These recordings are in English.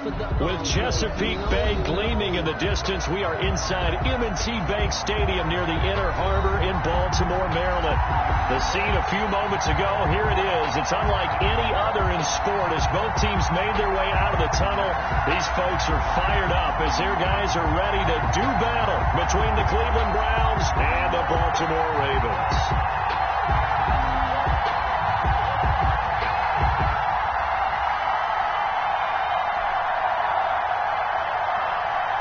With Chesapeake Bay gleaming in the distance, we are inside M&T Bank Stadium near the Inner Harbor in Baltimore, Maryland. The scene a few moments ago, here it is. It's unlike any other in sport as both teams made their way out of the tunnel. These folks are fired up as their guys are ready to do battle between the Cleveland Browns and the Baltimore Ravens.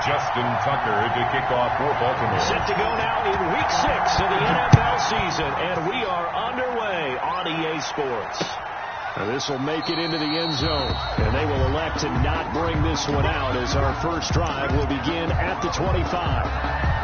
Justin Tucker to kick off for Baltimore. Set to go now in Week 6 of the NFL season, and we are underway on EA Sports. Now this will make it into the end zone, and they will elect to not bring this one out as our first drive will begin at the 25.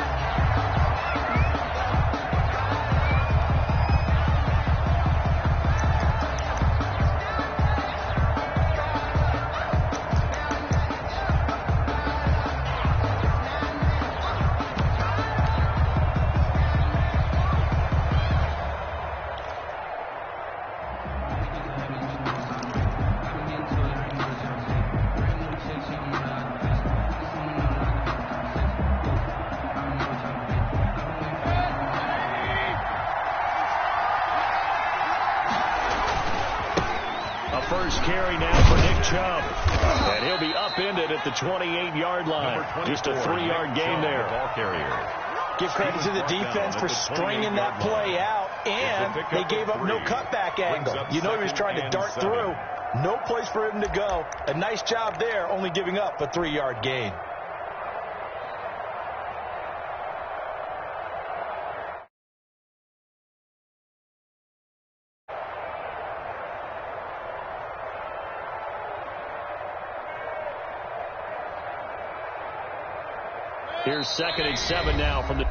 First carry now for Nick Chubb. And he'll be upended at the 28-yard line. Just a 3-yard gain there. Ball carrier. Give credit to the defense for stringing that play out, and they gave up no cutback angle. You know he was trying to dart through. No place for him to go. A nice job there, only giving up a 3-yard gain. Here's 2nd and 7 now from the...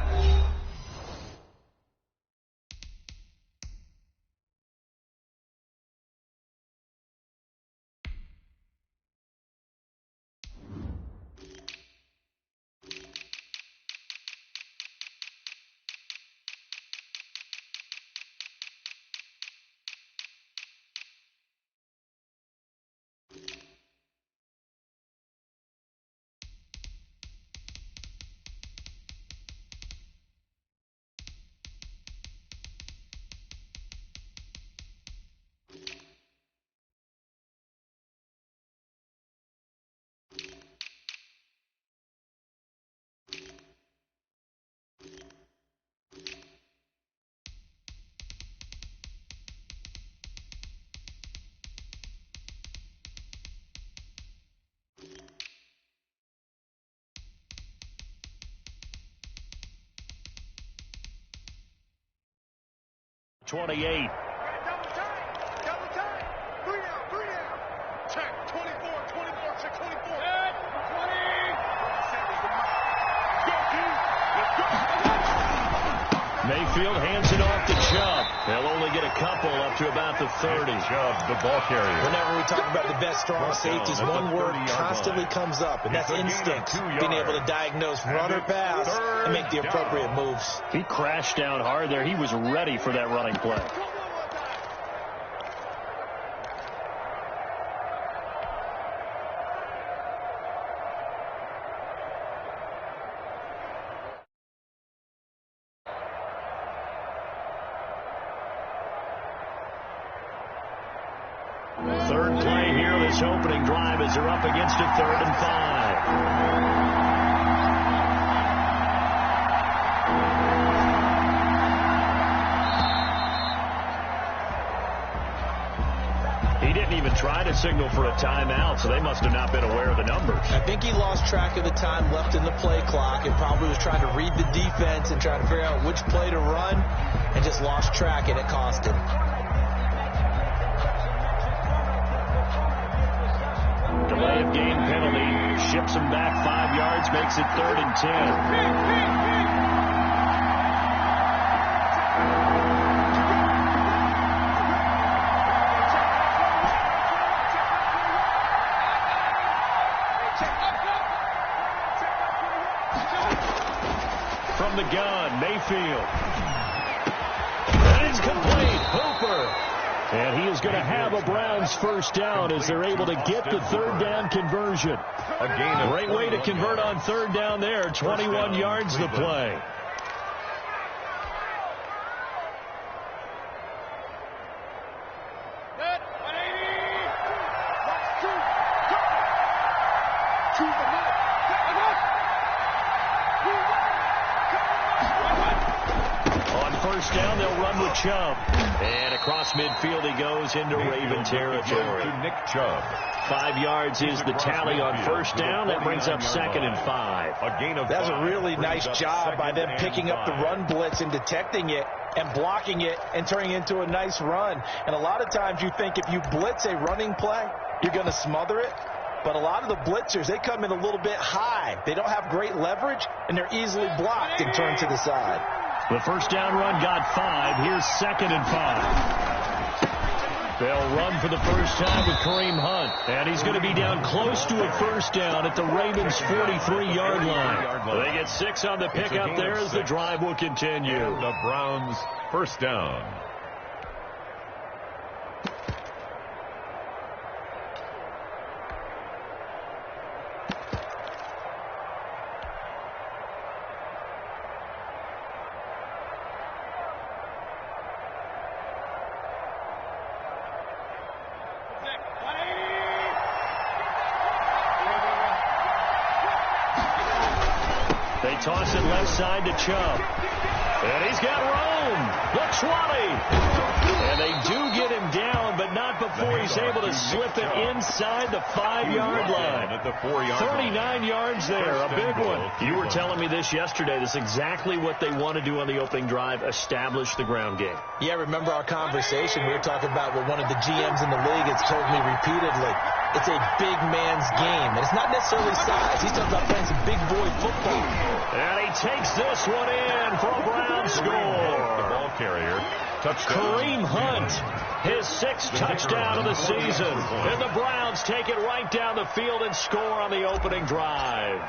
.28. Double time. 3 down. Check. 24, 6, 24. 20. Mayfield hands it off to Chubb. They'll only get a couple up to about the 30. Chubb, the ball carrier. Whenever we talk about the best strong safeties, one word constantly comes up, and that's instinct. Being able to diagnose run or pass and make the appropriate moves. He crashed down hard there. He was ready for that running play. Third play here, this opening drive as they're up against it, 3rd and 5. He didn't even try to signal for a timeout, so they must have not been aware of the numbers. I think he lost track of the time left in the play clock and probably was trying to read the defense and trying to figure out which play to run and just lost track, and it cost him. Delay of game penalty ships him back 5 yards, makes it 3rd and 10. From the gun, Mayfield. And it's complete. Hooper. And he is going to have a Browns first down as they're able to get the third down conversion. Great way to convert on third down there. 21 yards to play. Down, they'll run with Chubb. And across midfield he goes into Raven territory. Nick Chubb. 5 yards is the tally on first down. That brings up 2nd and 5. That's a really nice job by them picking up the run blitz and detecting it and blocking it and turning it into a nice run. And a lot of times you think if you blitz a running play, you're going to smother it. But a lot of the blitzers, they come in a little bit high. They don't have great leverage, and they're easily blocked and turned to the side. The first down run got 5. Here's 2nd and 5. They'll run for the first time with Kareem Hunt. And he's going to be down close to a first down at the Ravens' 43-yard line. They get 6 on the pickup there as the drive will continue. The Browns first down. They toss it left side to Chubb. And he's got room. The 20. And they do get him down, but not before he's able to slip it inside the 5-yard line. At the 4-yard line. 39 yards there, a big one. You were telling me this yesterday. This is exactly what they want to do on the opening drive, establish the ground game. Yeah, remember our conversation? We were talking about what one of the GMs in the league has told me repeatedly. It's a big man's game. And it's not necessarily size. He's talking about playing some big boy football. And he takes this one in for a Brown score. The ball carrier. Touchdown. Kareem Hunt, his 6th touchdown of the season. And the Browns take it right down the field and score on the opening drive.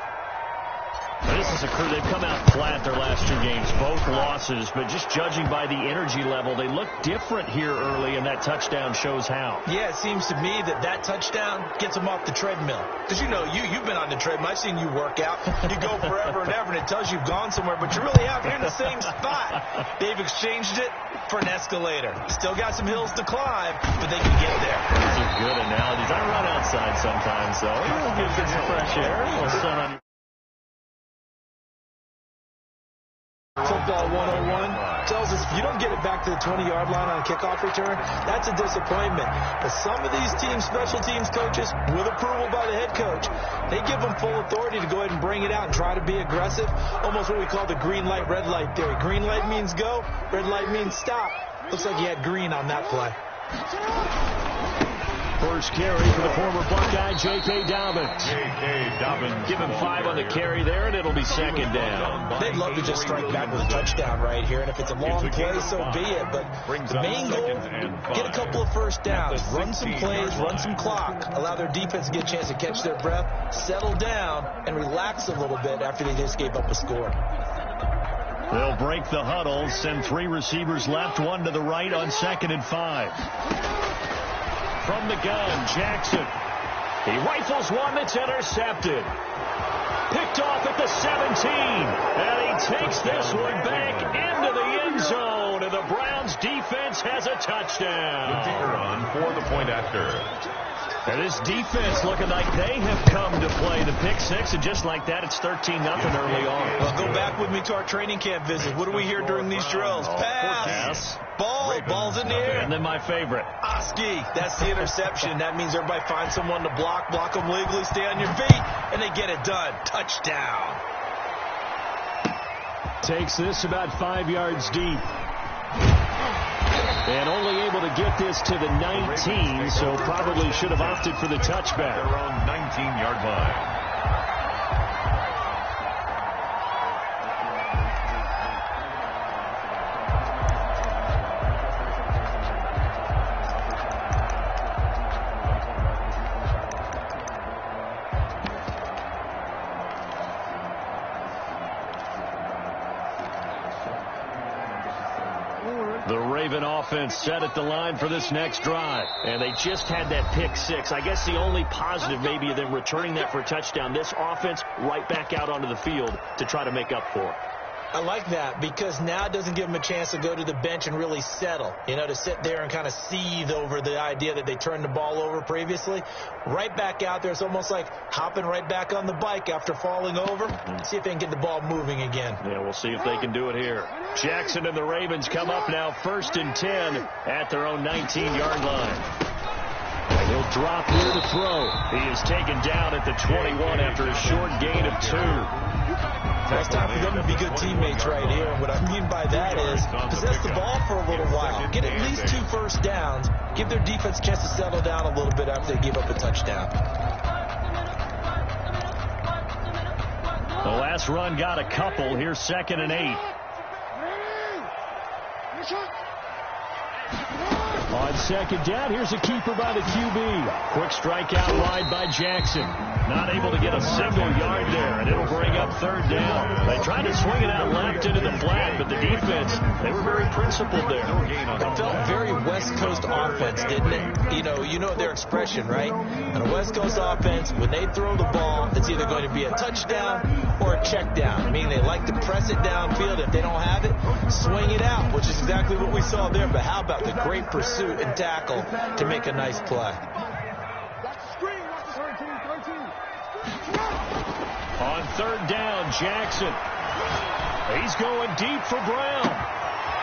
This is a crew. They've come out flat their last 2 games, both losses, but just judging by the energy level, they look different here early, and that touchdown shows how. Yeah, it seems to me that touchdown gets them off the treadmill. Because you know, you've been on the treadmill. I've seen you work out. You go forever and ever, and it tells you've gone somewhere, but you really haven't. You're in the same spot. They've exchanged it for an escalator. Still got some hills to climb, but they can get there. Those are good analogies. I run outside sometimes, so it gives us some fresh air. Sun on. Football 101 tells us if you don't get it back to the 20-yard line on a kickoff return, that's a disappointment. But some of these teams, special teams coaches, with approval by the head coach, they give them full authority to go ahead and bring it out and try to be aggressive. Almost what we call the green light, red light theory. Green light means go, red light means stop. Looks like he had green on that play. First carry for the former Buckeye, J.K. Dobbins. Give him 5 on the carry there, and it'll be 2nd down. They'd love to just strike back with a touchdown right here, and if it's a long play, so be it. But the main goal, get a couple of first downs, run some plays, run some clock, allow their defense to get a chance to catch their breath, settle down, and relax a little bit after they just gave up a score. They'll break the huddle, send 3 receivers left, 1 to the right on 2nd and 5. From the gun, Jackson. He rifles one that's intercepted. Picked off at the 17. And he takes this one back into the end zone. And the Browns defense has a touchdown. Run for the point after. And this defense looking like they have come to play. The pick 6, and just like that, it's 13-0 early on. Well, go back with me to our training camp visit. What do we hear during these drills? Pass. Ball's in the air. And then my favorite. Oski. That's the interception. That means everybody finds someone to block them legally, stay on your feet, and they get it done. Touchdown. Takes this about 5 yards deep. And only able to get this to the 19, so probably should have opted for the touchback. Their own 19-yard line. driven offense set at the line for this next drive. And they just had that pick six. I guess the only positive maybe of them returning that for a touchdown. This offense right back out onto the field to try to make up for it. I like that because now it doesn't give them a chance to go to the bench and really settle, to sit there and kind of seethe over the idea that they turned the ball over previously. Right back out there, it's almost like hopping right back on the bike after falling over. See if they can get the ball moving again. Yeah, we'll see if they can do it here. Jackson and the Ravens come up now 1st and 10 at their own 19-yard line. And he'll drop here to throw. He is taken down at the 21 after a short gain of 2. Well, it's time for them to be good teammates right here. And what I mean by that is possess the ball for a little while. Get at least 2 first downs. Give their defense a chance to settle down a little bit after they give up a touchdown. The last run got a couple. Here's 2nd and 8. On 2nd down, here's a keeper by the QB. Quick strike out wide by Jackson. Not able to get a single yard there, and it'll bring up 3rd down. They tried to swing it out left into the flat, but the defense, they were very principled there. It felt very West Coast offense, didn't it? You know their expression, right? On a West Coast offense, when they throw the ball, it's either going to be a touchdown or a check down, meaning they like to press it downfield. If they don't have it, swing it out, which is exactly what we saw there. But how about the great pursuit and tackle to make a nice play? On 3rd down, Jackson. He's going deep for Brown.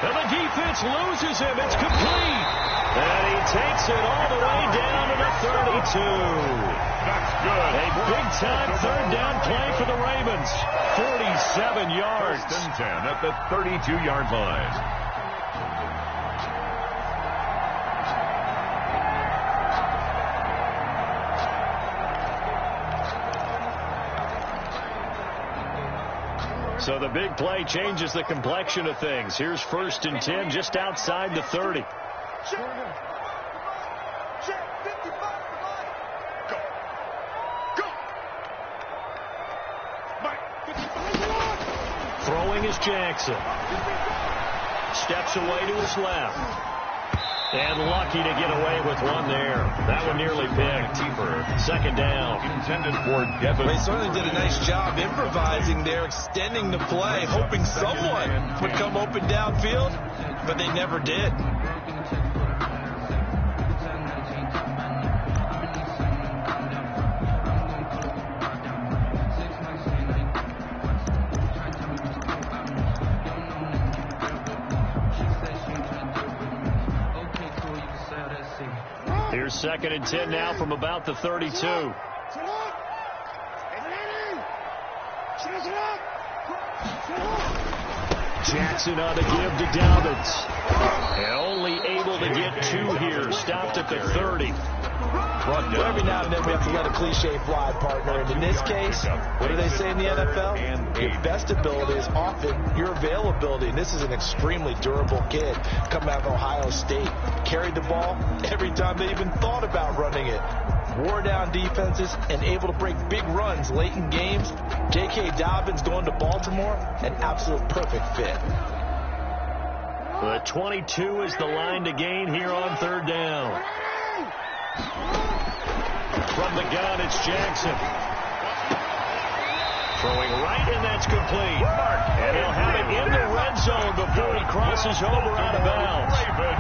And the defense loses him. It's complete. And he takes it all the way down to the 32. That's good. A big-time 3rd down play for the Ravens. 47 yards. 1st and 10 at the 32-yard line. So the big play changes the complexion of things. Here's 1st and 10 just outside the 30. Throwing is Jackson. Steps away to his left. And lucky to get away with one there. That one nearly picked. 2nd down. Intended for Devin. They certainly did a nice job improvising there, extending the play, hoping someone would come open downfield, but they never did. Here's 2nd and 10 now from about the 32. Jackson on the give to Dobbins. And only able to get 2 here. Stopped at the 30. But every now and then we have to let a cliche fly, partner. And in this case, what do they say in the NFL? Your best ability is often your availability. And this is an extremely durable kid coming out of Ohio State. Carried the ball every time they even thought about running it. Wore down defenses and able to break big runs late in games. J.K. Dobbins going to Baltimore, an absolute perfect fit. The 22 is the line to gain here on 3rd down. From the gun, it's Jackson. Throwing right, and that's complete. And he'll have it in the red zone before he crosses over out of bounds.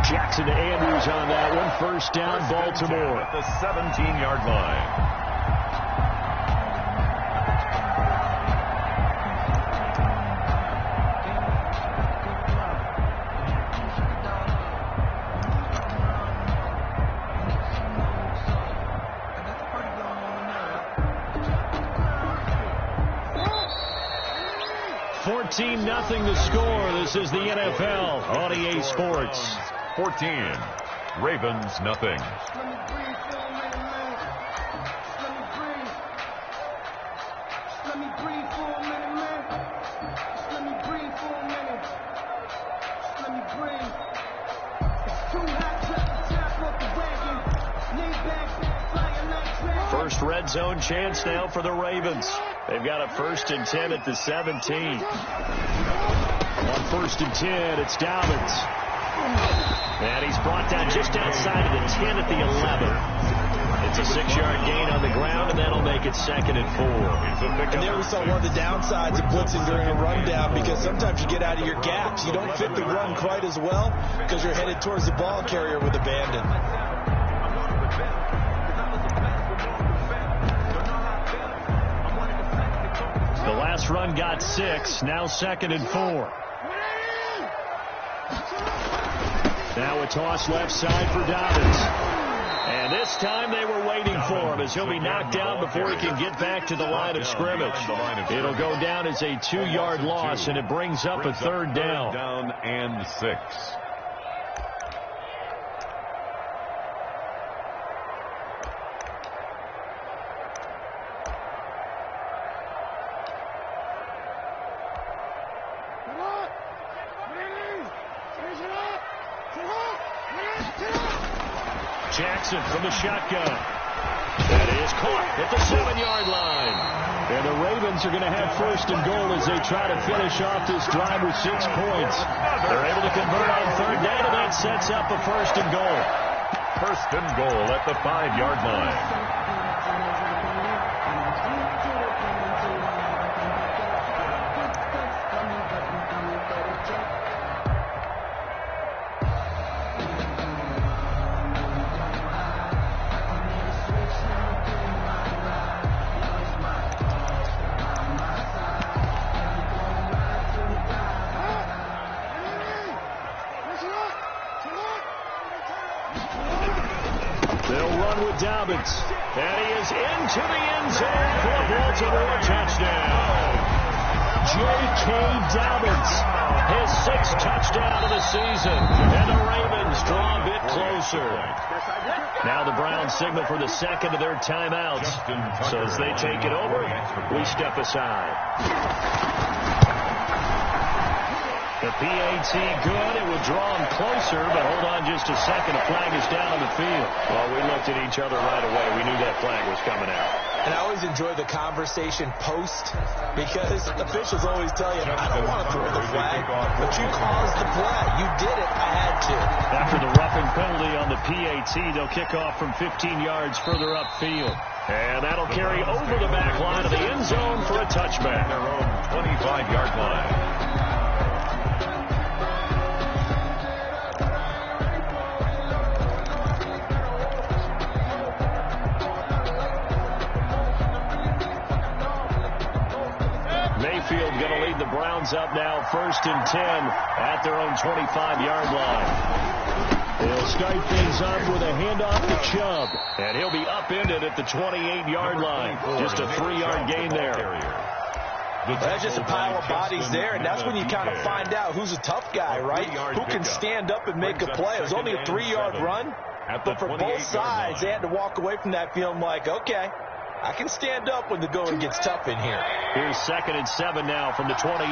Jackson to Andrews on that one. 1st down, Baltimore. At the 17-yard line. Nothing the score. This is the NFL on EA Sports. 14. Ravens nothing. First red zone chance now for the Ravens. They've got a 1st and 10 at the 17. On 1st and 10, it's Dobbins. And he's brought down just outside of the 10 at the 11. It's a 6-yard gain on the ground, and that'll make it 2nd and 4. And there we saw one of the downsides of blitzing during a rundown, because sometimes you get out of your gaps. You don't fit the run quite as well because you're headed towards the ball carrier with abandon. The last run got 6, now 2nd and 4. Now a toss left side for Dobbins. And this time they were waiting for him, as he'll be knocked down before he can get back to the line of scrimmage. It'll go down as a 2-yard loss, and it brings up a 3rd down. Down and 6. Jackson from the shotgun. That is caught at the 7-yard line. And the Ravens are going to have 1st and goal as they try to finish off this drive with 6 points. They're able to convert on 3rd down, and that sets up a 1st and goal. 1st and goal at the 5-yard line. Dobbins. And he is into the end zone for a Baltimore touchdown. J.K. Dobbins, his 6th touchdown of the season. And the Ravens draw a bit closer. Now the Browns signal for the 2nd of their timeouts. So as they take it over, we step aside. The PAT good. It would draw him closer, but hold on just a second. A flag is down on the field. Well, we looked at each other right away. We knew that flag was coming out. And I always enjoy the conversation post, because officials always tell you, I don't want to throw the flag, but you caused the play. You did it. I had to. After the roughing penalty on the PAT, they'll kick off from 15 yards further upfield. And that'll carry over the back line of the end zone for a touchback. Their own 25-yard line. Mayfield going to lead the Browns up now, 1st and 10 at their own 25-yard line. They'll start things off with a handoff to Chubb, and he'll be upended at the 28-yard line. Just a 3-yard gain there. That's just a pile of bodies there, and that's when you kind of find out who's a tough guy, right? Who can stand up and make a play. It was only a 3-yard run, but for both sides, they had to walk away from that feeling like, okay, I can stand up when the going gets tough in here. Here's 2nd and 7 now from the 28.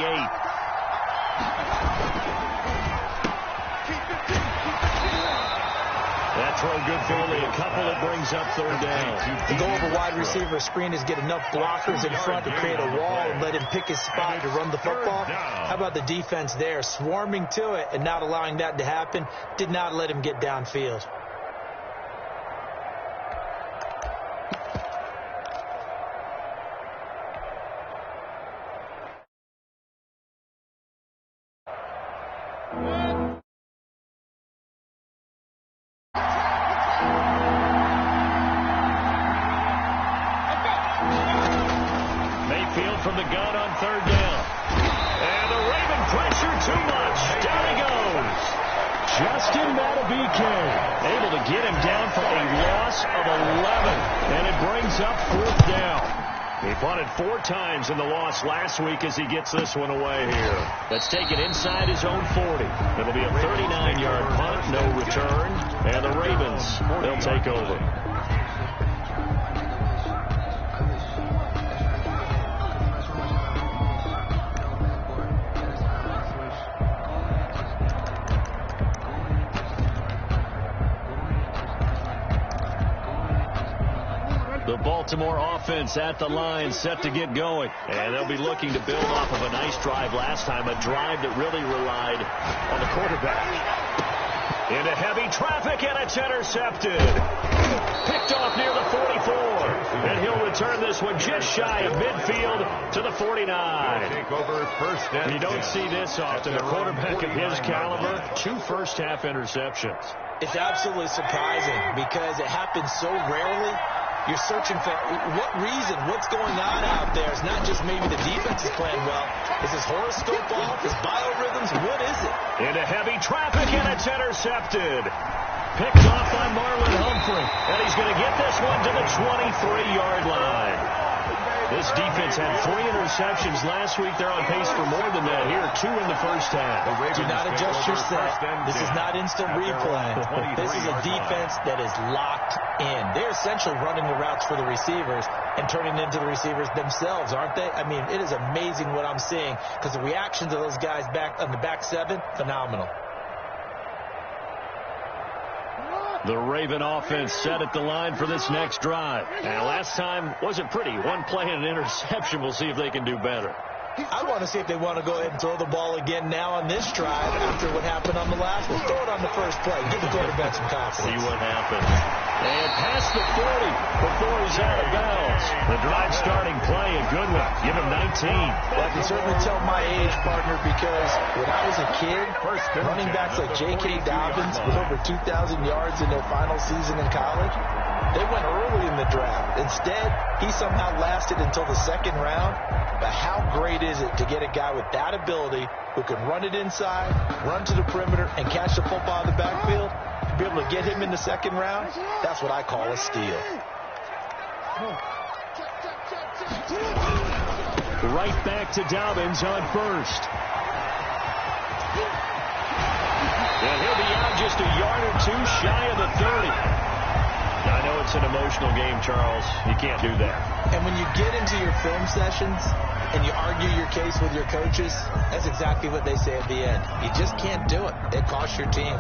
That throw good for only a couple. That brings up 3rd down. The goal of a wide receiver screen is get enough blockers in front to create a wall and let him pick his spot to run the football. How about the defense there, swarming to it and not allowing that to happen? Did not let him get downfield. From the gun on 3rd down. And the Raven pressure too much. Down he goes. Justin Madubuike able to get him down for a loss of 11. And it brings up 4th down. He punted 4 times in the loss last week as he gets this one away here. That's taken inside his own 40. It'll be a 39-yard punt, no return. And the Ravens, they'll take over. The Baltimore offense at the line, set to get going. And they'll be looking to build off of a nice drive last time, a drive that really relied on the quarterback. Into heavy traffic, and it's intercepted. Picked off near the 44. And he'll return this one just shy of midfield to the 49. Take over first and you don't see this often. A quarterback of his caliber, 2 first-half interceptions. It's absolutely surprising because it happens so rarely. You're searching for what reason, what's going on out there. It's not just maybe the defense is playing well. Is his horoscope off? His biorhythms? What is it? Into heavy traffic, and it's intercepted. Picked off by Marlon Humphrey. And he's going to get this one to the 23-yard line. This defense had 3 interceptions last week. They're on pace for more than that here. 2 in the first half. Do not adjust your set. This is not instant replay. This is a defense that is locked in. They're essentially running the routes for the receivers and turning into the receivers themselves, aren't they? I mean, it is amazing what I'm seeing because the reactions of those guys back on the back 7, phenomenal. The Raven offense set at the line for this next drive. And last time wasn't pretty. 1 play and an interception. We'll see if they can do better. I want to see if they want to go ahead and throw the ball again now on this drive after what happened on the last one. Throw it on the first play. Give the quarterback some confidence. See what happens. And past the 40 before he's out of bounds. The drive starting play, a good one. Give him 19. Well, I can certainly tell my age, partner, because when I was a kid, running backs like J.K. Dobbins with over 2,000 yards in their final season in college, they went early in the draft. Instead, he somehow lasted until the 2nd round. But how great is it to get a guy with that ability who can run it inside, run to the perimeter, and catch the football in the backfield? To be able to get him in the 2nd round, that's what I call a steal. Right back to Dobbins on first. And he'll be out just a yard or 2 shy of the 30. I know it's an emotional game, Charles. You can't do that. And when you get into your film sessions and you argue your case with your coaches, that's exactly what they say at the end. You just can't do it. It costs your team.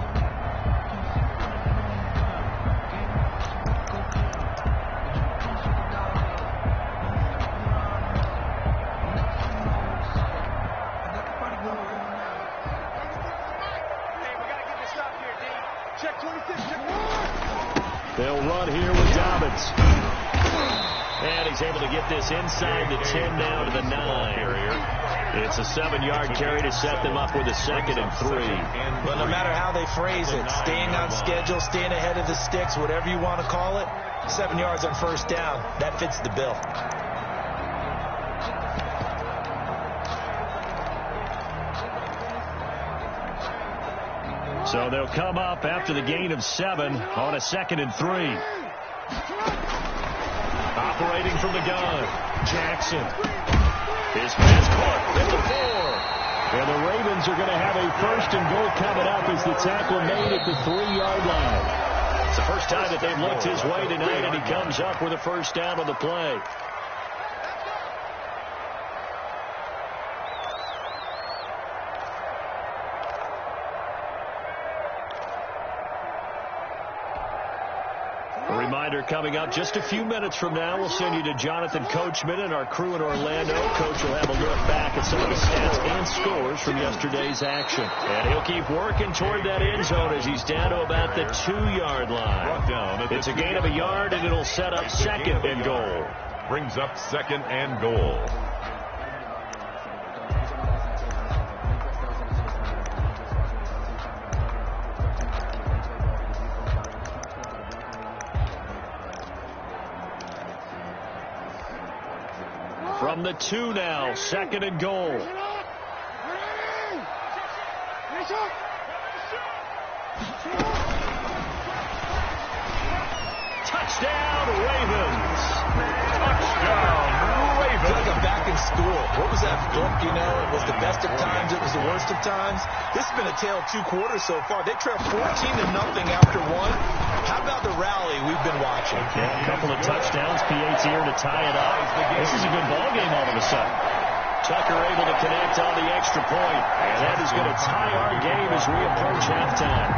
They'll run here with Dobbins. And he's able to get this inside the 10 down to the 9. It's a 7-yard carry to set them up with a 2nd and 3. But no matter how they phrase it, staying on schedule, staying ahead of the sticks, whatever you want to call it, 7 yards on first down, that fits the bill. So they'll come up after the gain of 7 on a 2nd and 3. Operating from the gun, Jackson. His pass caught at the 4. And the Ravens are going to have a 1st and goal coming up as the tackle made at the 3-yard line. It's the first time that they've looked his way tonight, and he comes up with a 1st down on the play. Reminder coming up just a few minutes from now. We'll send you to Jonathan Coachman and our crew in Orlando. Coach will have a look back at some of the stats and scores from yesterday's action. And he'll keep working toward that end zone as he's down to about the 2-yard line. It's a gain of a yard, and it'll set up 2nd and goal. Brings up 2nd and goal. From the 2 now, 2nd and goal. Touchdown, Ravens. Touchdown, Ravens. It's like I'm back in school. What was that book, you know? It was the best of times. It was the worst of times. This has been a tale of 2 quarters so far. They trailed 14-0 after 1. How about the rally we've been watching? Yeah, a couple of touchdowns. PAT here to tie it up. This is a good ball game all of a sudden. Tucker able to connect on the extra point. And that is going to tie our game as we approach halftime.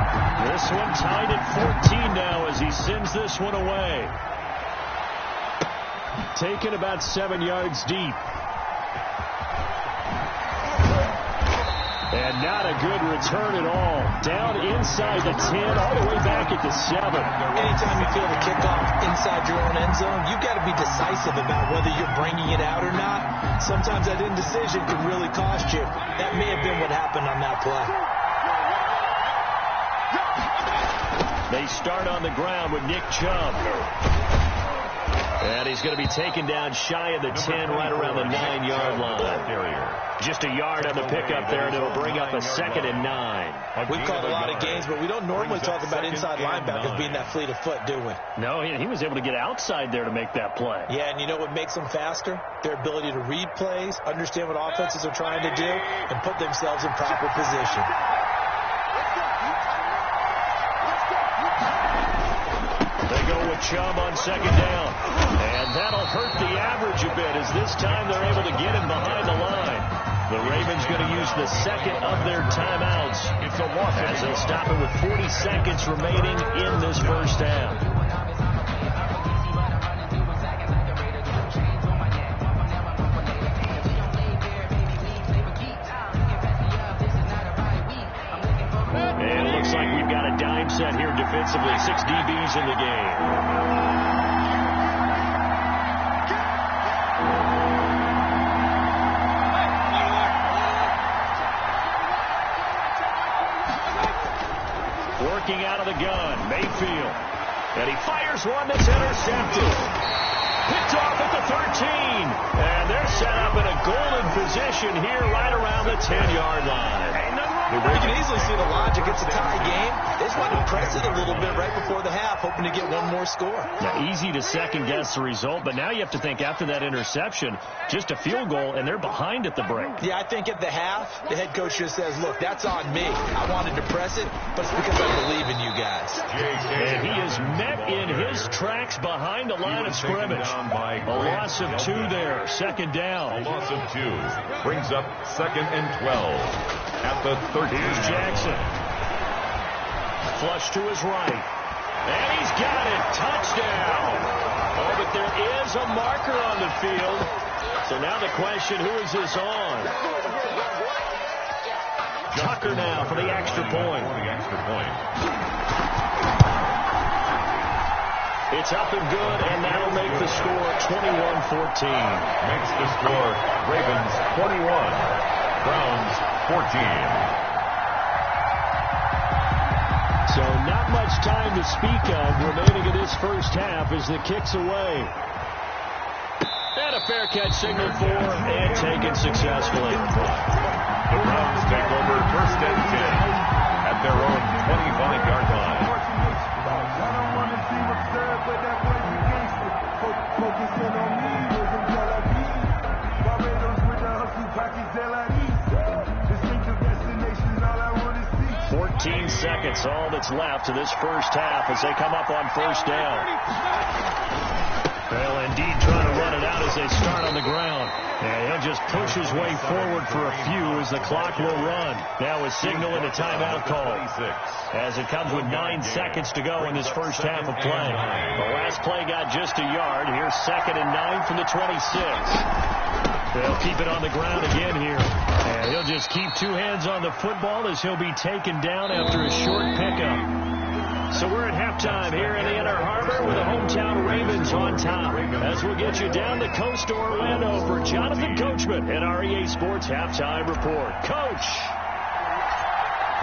This one tied at 14 now as he sends this one away. Taken about 7 yards deep. And not a good return at all. Down inside the 10, all the way back at the 7. Anytime you feel the kickoff inside your own end zone, you've got to be decisive about whether you're bringing it out or not. Sometimes that indecision can really cost you. That may have been what happened on that play. They start on the ground with Nick Chubb. And he's going to be taken down shy of the 10, right around the 9-yard line. Just a yard on the pickup there, and it'll bring up a 2nd and 9. We've called a lot of games, but we don't normally talk about inside linebackers being that fleet of foot, do we? No, he was able to get outside there to make that play. Yeah, and you know what makes them faster? Their ability to read plays, understand what offenses are trying to do, and put themselves in proper position. They go with Chubb on 2nd down. And that'll hurt the average a bit as this time they're able to get him behind the line. The Ravens going to use the 2nd of their timeouts. It's a loss as they'll stop it with 40 seconds remaining in this first half. And it looks like we've got a dime set here defensively. 6 DBs in the game. Working out of the gun, Mayfield. And he fires one that's intercepted. Picked off at the 13. And they're set up in a golden position here right around the 10-yard line. You can easily see the logic. It's a tie game. They just want to press it a little bit right before the half, hoping to get one more score. Now, easy to second-guess the result, but now you have to think after that interception, just a field goal, and they're behind at the break. Yeah, I think at the half, the head coach just says, look, that's on me. I wanted to press it, but it's because I believe in you guys. And he is met in his tracks behind the line of scrimmage. A loss of 2 there, 2nd down. A loss of 2 brings up 2nd and 12. At the 13. Here's Jackson. Flush to his right. And he's got it. Touchdown. Oh, but there is a marker on the field. So now the question, who is this on? Tucker now for the extra point. It's up and good, and that'll make the score 21-14. Makes the score Ravens 21. Browns 14. So not much time to speak of remaining in this first half as the kick's away. And a fair catch signaled for and taken successfully. The Browns take over 1st and 10 at their own 25-yard line. Seconds, all that's left to this first half as they come up on 1st down. Well, indeed, trying to run it out as they start on the ground. And he'll just push his way forward for a few as the clock will run. Now a signal and a timeout call as it comes with 9 seconds to go in this first half of play. The last play got just a yard. Here's 2nd and 9 from the 26. They'll keep it on the ground again here. And he'll just keep 2 hands on the football as he'll be taken down after a short pickup. So we're at halftime here in Ann Arbor with the hometown Ravens on top. As we'll get you down the coast to Orlando for Jonathan Coachman at our EA Sports Halftime Report. Coach!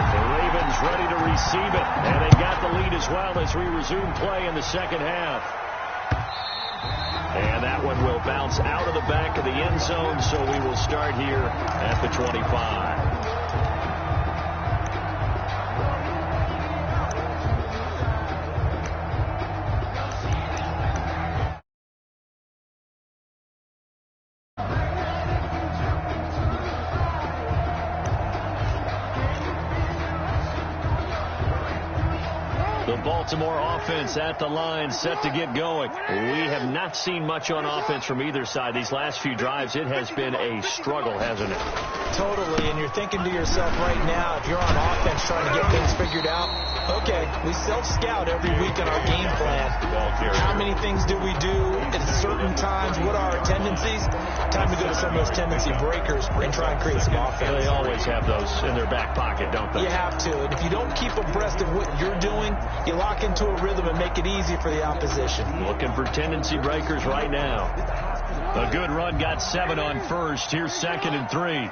The Ravens ready to receive it. And they got the lead as well as we resume play in the second half. And that one will bounce out of the back of the end zone, so we will start here at the 25. Baltimore offense at the line, set to get going. We have not seen much on offense from either side. These last few drives, it has been a struggle, hasn't it? Totally, and you're thinking to yourself right now, if you're on offense trying to get things figured out, Okay, we self-scout every week in our game plan. How many things do we do at certain times? What are our tendencies? Time to go to some of those tendency breakers and try and create some offense. They always have those in their back pocket, don't they? You have to. And if you don't keep abreast of what you're doing, you lock into a rhythm and make it easy for the opposition. Looking for tendency breakers right now. A good run got 7 on first. Here's 2nd and 3.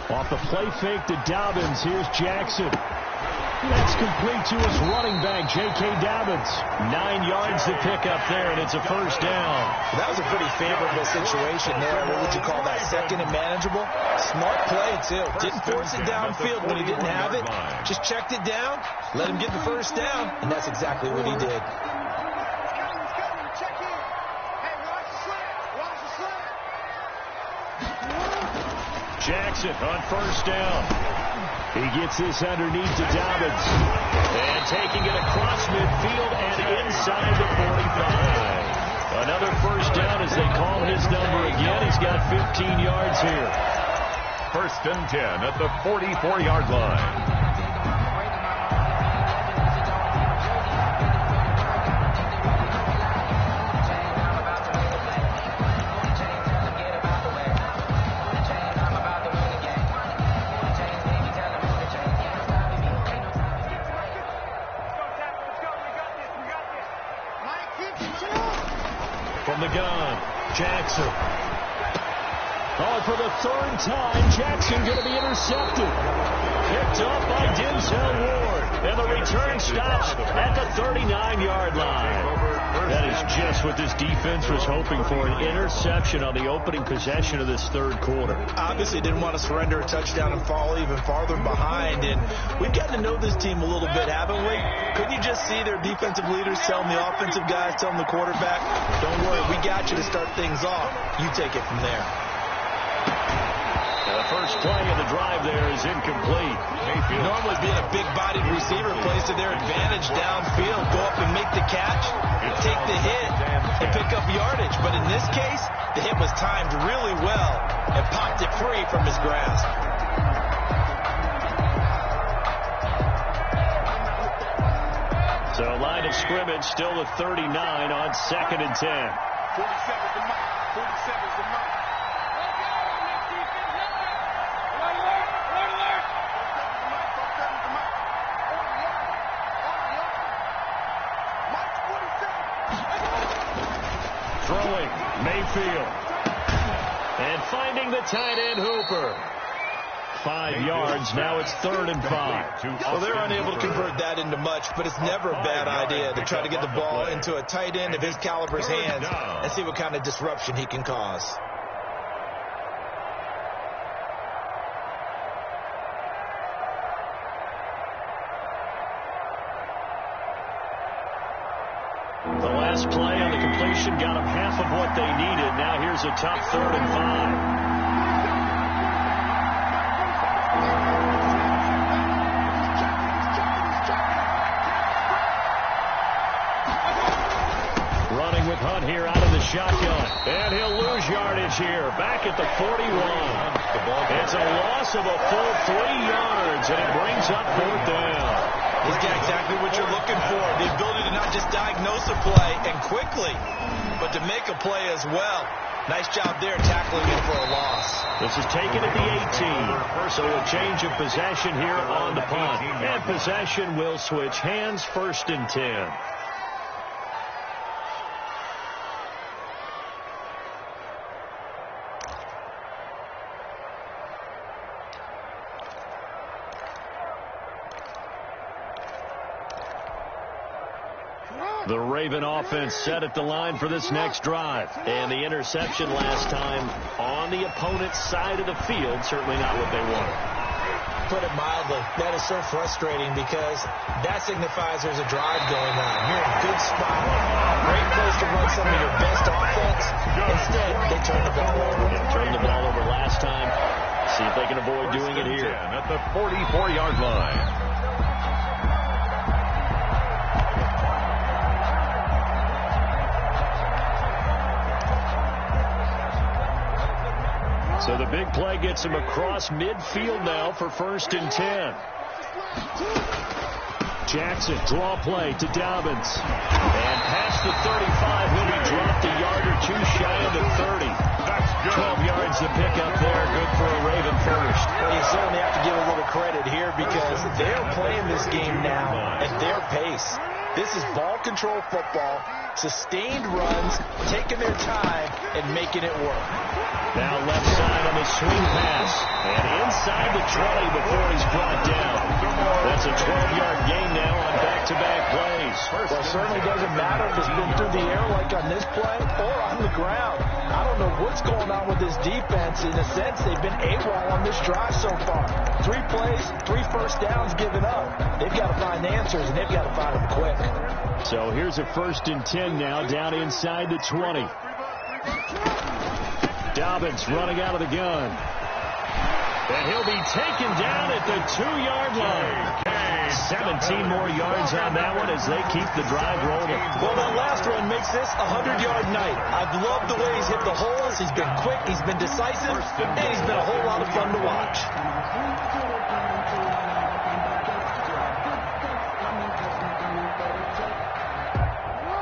Off the play fake to Dobbins. Here's Jackson. That's complete to his running back, J.K. Dobbins. 9 yards to pick up there, and it's a first down. That was a pretty favorable situation there. What would you call that, 2nd and manageable? Smart play, too. Didn't force it downfield when he didn't have it. Just checked it down, let him get the first down, and that's exactly what he did. Jackson on first down. He gets this underneath to Dobbins. And taking it across midfield and inside the 45. Another first down as they call his number again. He's got 15 yards here. 1st and 10 at the 44-yard line. From the gun, Jackson. Oh, for the 3rd time, Jackson going to be intercepted. Picked up by Denzel Ward. And the return stops at the 39-yard line. That is just what this defense was hoping for, an interception on the opening possession of this 3rd quarter. Obviously didn't want to surrender a touchdown and fall even farther behind. And we've gotten to know this team a little bit, haven't we? Couldn't you just see their defensive leaders telling the offensive guys, telling the quarterback, don't worry, we got you to start things off. You take it from there. The first play of the drive there is incomplete. Normally being a big-bodied receiver plays to their advantage downfield. Go up and make the catch, take the hit, and pick up yardage. But in this case, the hit was timed really well and popped it free from his grasp. So line of scrimmage still the 39 on 2nd and 10. 47's the mark. 47's the mark. Throwing, Mayfield. And finding the tight end, Hooper. 5 yards, now it's 3rd and 5. Well, they're unable to convert that into much, but it's never a bad idea to try to get the ball into a tight end of his caliber's hands and see what kind of disruption he can cause. The last play on the completion got them half of what they needed. Now here's a tough 3rd and 5. Running with Hunt here out of the shotgun. And he'll lose yardage here. Back at the 41. It's a loss of a full 3 yards, and it brings up 4th down. He's got exactly what you're looking for. The ability to not just diagnose a play and quickly, but to make a play as well. Nice job there tackling him for a loss. This is taken at the 18. So a change of possession here on the punt. And possession will switch hands, 1st and 10. The Raven offense set at the line for this next drive. And the interception last time on the opponent's side of the field, certainly not what they wanted. Put it mildly, that is so frustrating because that signifies there's a drive going on. You're in a good spot, great place to run some of your best offense. Instead, they turn the ball over. Turned the ball over last time. See if they can avoid doing it here. At the 44-yard line. So the big play gets him across midfield now for 1st and 10. Jackson, draw play to Dobbins. And past the 35, he'll be dropped a yard or two shy of the 30. That's good. 12 yards to pick up there. Good for a Raven first. Well, you certainly have to give a little credit here because they're playing this game now at their pace. This is ball control football, sustained runs, taking their time, and making it work. Now left side on the swing pass. And inside the 20 before he's brought down. That's a 12-yard gain now on back-to-back plays. Well, it certainly doesn't matter if it's been through the air like on this play or on the ground. I don't know what's going on with this defense. In a sense, they've been AWOL on this drive so far. 3 plays, 3 first downs given up. They've got to find answers, and they've got to find them quick. So here's a 1st and 10 now, down inside the 20. Dobbins running out of the gun. And he'll be taken down at the 2-yard line. 17 more yards on that one as they keep the drive rolling. Well, that last run makes this a 100-yard night. I've loved the way he's hit the holes. He's been quick, he's been decisive, and he's been a whole lot of fun to watch.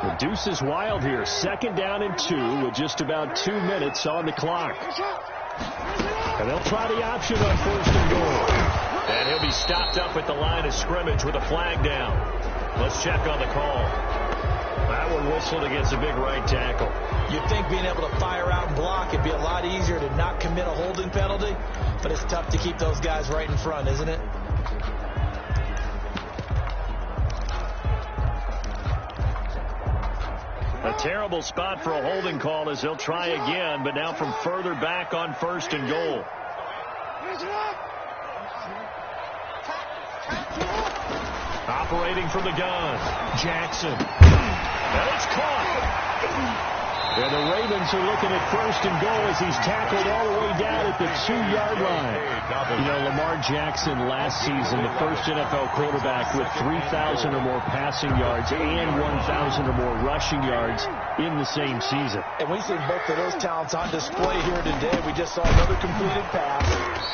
The deuce is wild here. 2nd down and 2 with just about 2 minutes on the clock. And they'll try the option on 1st and goal. And he'll be stopped up at the line of scrimmage with a flag down. Let's check on the call. That one whistled against a big right tackle. You'd think being able to fire out and block it'd be a lot easier to not commit a holding penalty, but it's tough to keep those guys right in front, isn't it? A terrible spot for a holding call as they'll try again, but now from further back on 1st and goal. Operating from the gun, Jackson. And it's caught. And the Ravens are looking at 1st and goal as he's tackled all the way down at the 2-yard line. You know, Lamar Jackson last season, the first NFL quarterback with 3,000 or more passing yards and 1,000 or more rushing yards in the same season. And we see both of those talents on display here today. We just saw another completed pass.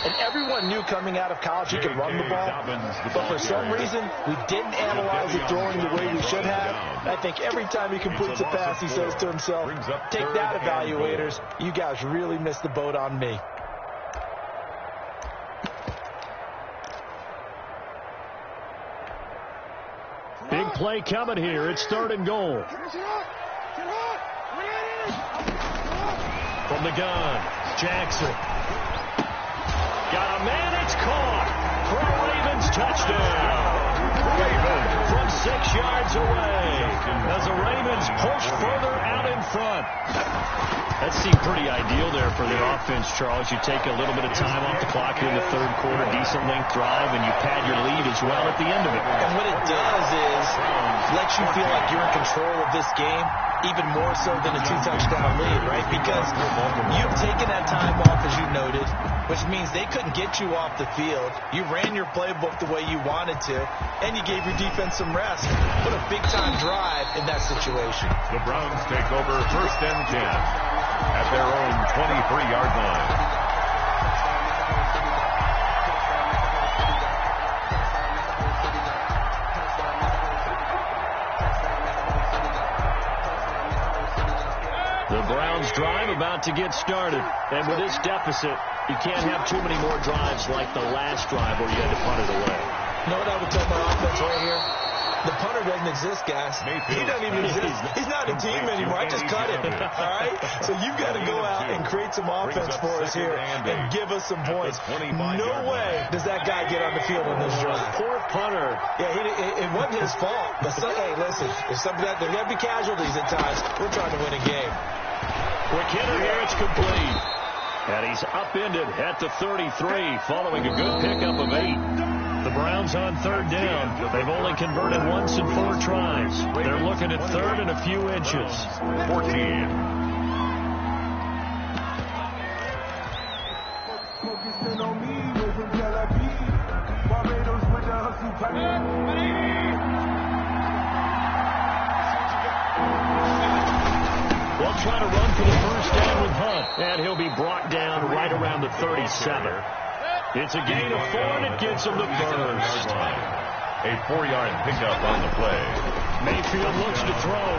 And everyone knew coming out of college he could run the ball. But for some reason, we didn't analyze it throwing the way we should have. I think every time he completes a pass, he says to himself, take that, evaluators. You guys really missed the boat on me. Big play coming here. It's 3rd and goal. From the gun, Jackson. Got a man, it's caught. For a Ravens touchdown. Ravens from 6 yards away as the Ravens push further out in front. That seemed pretty ideal there for the offense, Charles. You take a little bit of time off the clock here in the 3rd quarter, decent length drive, and you pad your lead as well at the end of it. And what it does is lets you feel like you're in control of this game, even more so than a 2-touchdown lead, right? Because you've taken that time off, as you noted, which means they couldn't get you off the field. You ran your playbook the way you wanted to, and you gave your defense some rest. What a big-time drive in that situation. The Browns take over 1st and 10 at their own 23-yard line. The Browns drive about to get started. And with this deficit, you can't have too many more drives like the last drive where you had to punt it away. You know what I would tell my offense right here? The punter doesn't exist, guys. He doesn't even exist. He's not a team anymore. I just cut him. All right? So you've got to go out and create some offense for us here and give us some points. No way does that guy get on the field on this drive. Poor punter. Yeah, it wasn't his fault. But hey, listen, there's going to be casualties at times. We're trying to win a game. Quick hitter here. It's complete. And he's upended at the 33 following a good pickup of 8. The Browns on 3rd down. They've only converted once in 4 tries. They're looking at 3rd and a few inches. 14. Well, trying to run for the 1st down with Hunt. And he'll be brought down right around the 37. It's a gain of 4, and it gets him the first. A 4-yard pickup on the play. Mayfield looks to throw.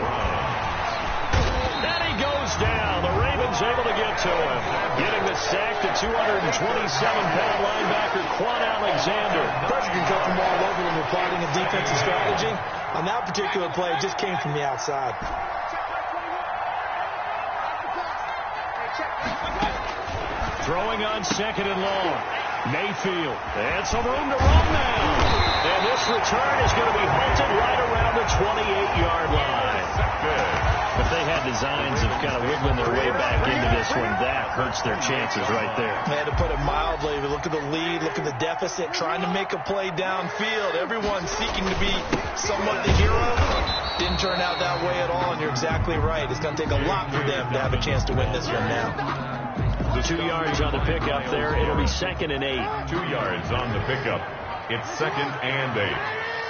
And he goes down. The Ravens able to get to him. Getting the sack to 227-pound linebacker Quan Alexander. Pressure can come from all over when you're plotting a defensive strategy. On that particular play, it just came from the outside. Throwing on 2nd and long. Mayfield. And some room to run now. And this return is going to be hunted right around the 28-yard line. If they had designs of kind of wiggling their way back into this one, that hurts their chances right there. They had to put it mildly. Look at the lead, look at the deficit, trying to make a play downfield. Everyone seeking to be somewhat the hero. Didn't turn out that way at all, and you're exactly right. It's going to take a lot for them to have a chance to win this one now. 2 yards on the pickup there. It'll be 2nd and 8. 2 yards on the pickup. It's 2nd and 8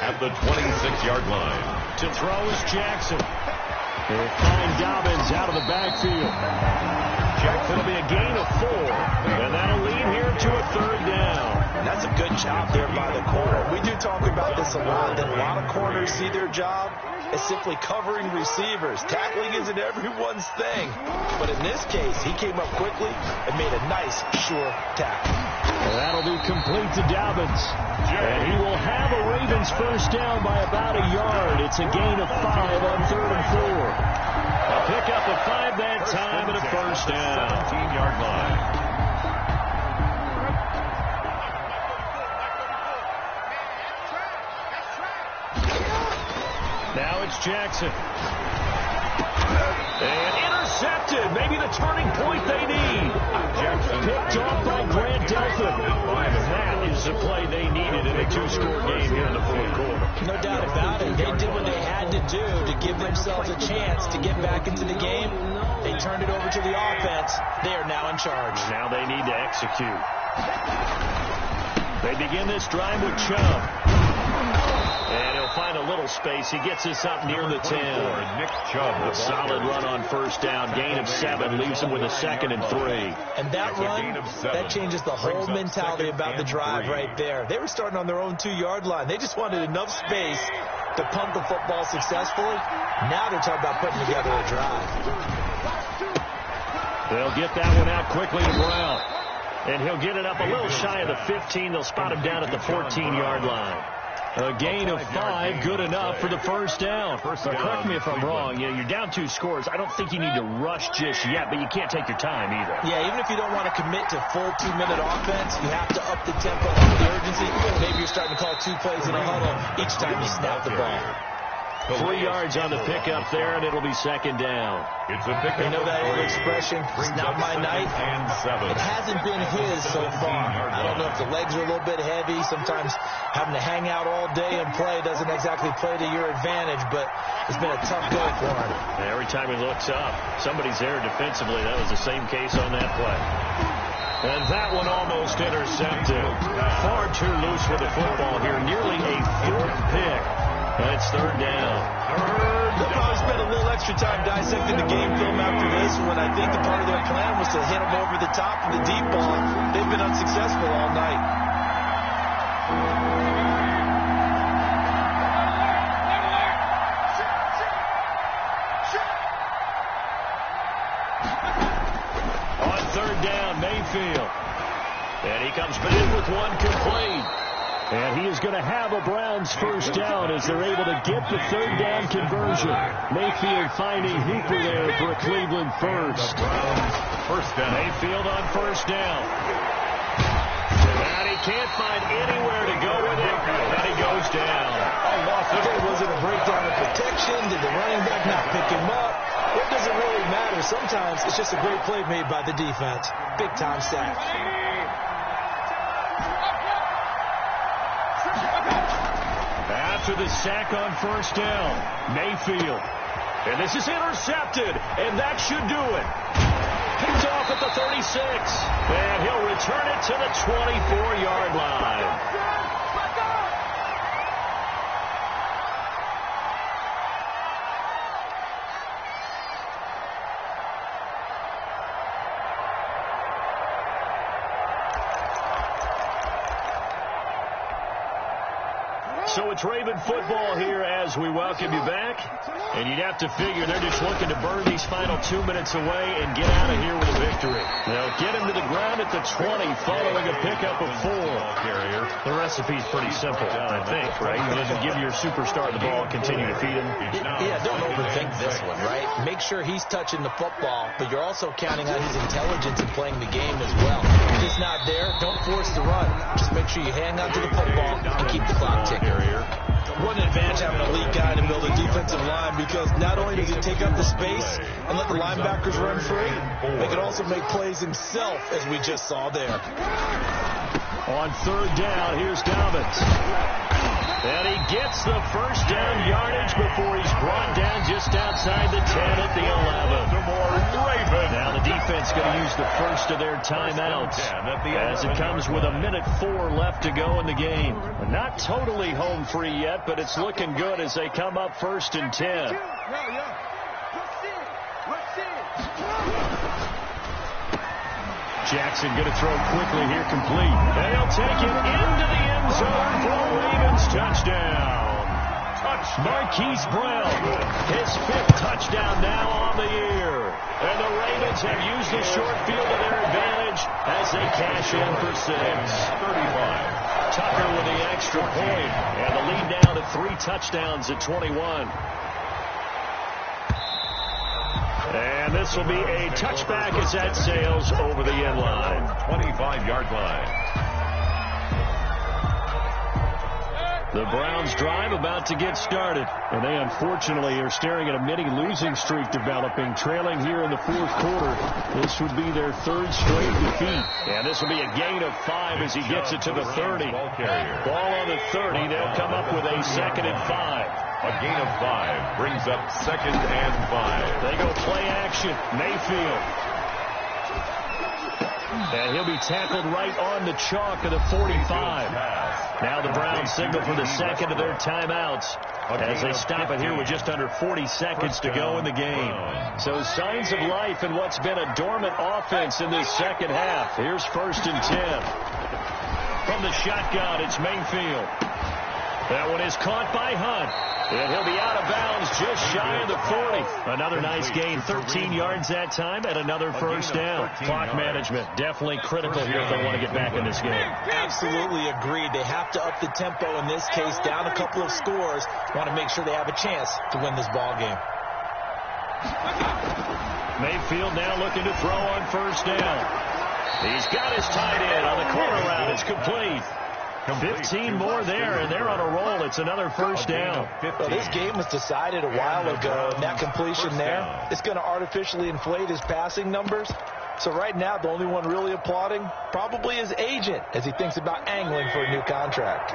at the 26-yard line. To throw is Jackson. They'll find Dobbins out of the backfield. Jackson will be a gain of 4. And that'll lead here to a 3rd down. And that's a good job there by the corner. We do talk about this a lot, that a lot of corners see their job as simply covering receivers. Tackling isn't everyone's thing. But in this case, he came up quickly and made a nice, sure tackle. And that'll be complete to Dobbins. And he will have a Ravens first down by about a yard. It's a gain of 5 on 3rd and 4. A pickup of 5 that time and a first down. 17-yard line. Now it's Jackson. And intercepted. Maybe the turning point they need. Jackson picked off by Grant Delphin. That is the play they needed in a 2-score game here in the 4th quarter. No doubt about it. They did what they had to do to give themselves a chance to get back into the game. They turned it over to the offense. They are now in charge. Now they need to execute. They begin this drive with Chubb. And he'll find a little space. He gets this up near the 10. Nick Chubb. A solid run on first down. Gain of 7. Leaves him with a 2nd and 3. And that run, that changes the whole mentality about the drive right there. They were starting on their own 2-yard line. They just wanted enough space to punt the football successfully. Now they're talking about putting together a drive. They'll get that one out quickly to Brown. And he'll get it up a little shy of the 15. They'll spot him down at the 14-yard line. A gain of 5, good enough for the first down. Correct me if I'm wrong. You're down 2 scores. I don't think you need to rush just yet, but you can't take your time either. Yeah, even if you don't want to commit to full 2-minute offense, you have to up the tempo, up the urgency. Maybe you're starting to call 2 plays in a huddle each time you snap the ball. 3 yards on the pickup there, and it'll be 2nd down. It's a pickup. You know that old expression, it's not my night? It hasn't been his so far. I don't know if the legs are a little bit heavy. Sometimes having to hang out all day and play doesn't exactly play to your advantage, but it's been a tough go for him. Every time he looks up, somebody's there defensively. That was the same case on that play. And that one almost intercepted. Far too loose with the football here. Nearly a 4th pick. That's 3rd down. They'll probably spend a little extra time dissecting the game film after this one. I think the part of their plan was to hit them over the top of the deep ball. They've been unsuccessful all night. On 3rd down, Mayfield. And he comes back with one complete. And he is going to have a Browns first down as they're able to get the 3rd down conversion. Mayfield finding Hooper there for a Cleveland first. First down. Mayfield on first down. And he can't find anywhere to go with it. And he goes down. Was it a breakdown of protection? Did the running back not pick him up? It doesn't really matter. Sometimes it's just a great play made by the defense. Big-time sack. After the sack on first down, Mayfield. And this is intercepted, and that should do it. Picked off at the 36, and he'll return it to the 24-yard line. So it's Raven football here as we welcome you back. And you'd have to figure they're just looking to burn these final 2 minutes away and get out of here with a victory. They'll get him to the ground at the 20 following a pickup of 4. The recipe's pretty simple, I think, right? You just give your superstar the ball and continue to feed him. Yeah, don't overthink this one, right? Make sure he's touching the football, but you're also counting on his intelligence in playing the game as well. If he's not there, don't force the run. Just make sure you hang on to the football and keep the clock ticking. What an advantage having an elite guy to build a defensive line, because not only does he take up the space and let the linebackers run free, they can also make plays himself, as we just saw there. On 3rd down, here's Dobbins. And he gets the first down yardage before he's brought down just outside the 10 at the 11. Now the defense going to use the first of their timeouts as it comes with 1:04 left to go in the game. Not totally home free yet, but it's looking good as they come up 1st and 10. Jackson going to throw quickly here, complete. And he'll take it into the end zone for a Ravens touchdown. Marquise Brown, his 5th touchdown now on the year. And the Ravens have used the short field to their advantage as they cash in for 6. 35. Tucker with the extra point. And the lead now to 3 touchdowns at 21. And this will be a touchback as that sails over the end line. 25-yard line. The Browns drive about to get started. And they unfortunately are staring at a mini losing streak developing, trailing here in the 4th quarter. This would be their 3rd straight defeat. And this will be a gain of 5 as he gets it to the 30. Ball on the 30. They'll come up with a 2nd and 5. A gain of 5 brings up 2nd and 5. They go play action. Mayfield. And he'll be tackled right on the chalk of the 45. Now the Browns signal for the 2nd of their timeouts as they stop it here with just under 40 seconds to go in the game. So signs of life in what's been a dormant offense in this second half. Here's 1st and 10. From the shotgun, it's Mayfield. That one is caught by Hunt. And he'll be out of bounds just shy of the 40. Another nice gain, 13 yards that time, and another 1st down. Clock management, definitely critical here if they want to get back in this game. Absolutely agreed. They have to up the tempo in this case, down a couple of scores. Want to make sure they have a chance to win this ball game. Mayfield now looking to throw on 1st down. He's got his tight end on the corner route. It's complete. 15 more there, and they're on a roll. It's another 1st down. Well, this game was decided a while ago, and that completion there, it's going to artificially inflate his passing numbers. So right now, the only one really applauding probably his agent as he thinks about angling for a new contract.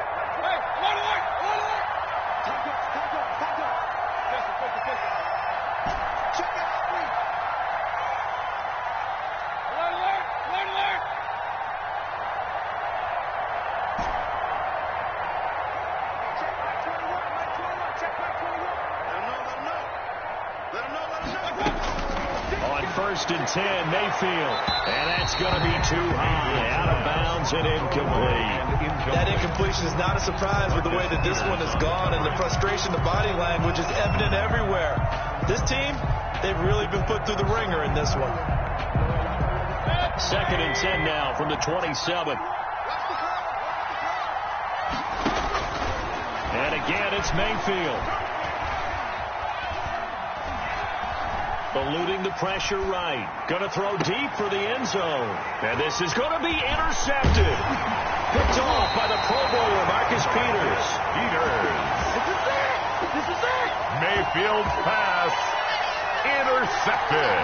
On 1st and 10, Mayfield. And that's going to be too high. Out of bounds and incomplete. That incompletion is not a surprise with the way that this one has gone, and the frustration, the body language is evident everywhere. This team, they've really been put through the ringer in this one. 2nd and 10 now from the 27. And again, it's Mayfield. Eluding the pressure right. Going to throw deep for the end zone. And this is going to be intercepted. Picked off by the Pro Bowler, Marcus Peters. This is it. Mayfield's pass intercepted.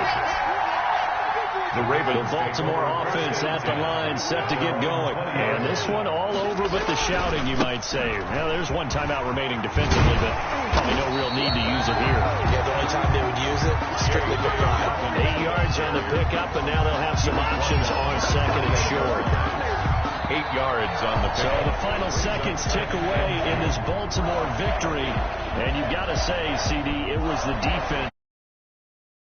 The Baltimore offense at the line, set to get going. And this one all over but the shouting, you might say. Well, there's one timeout remaining defensively, but probably no real need to use it here. Yeah, the only time they would use it, strictly for pride. 8 yards on the pickup, and now they'll have some options on 2nd and short. 8 yards on the pickup. So the final seconds tick away in this Baltimore victory. And you've got to say, CD, it was the defense.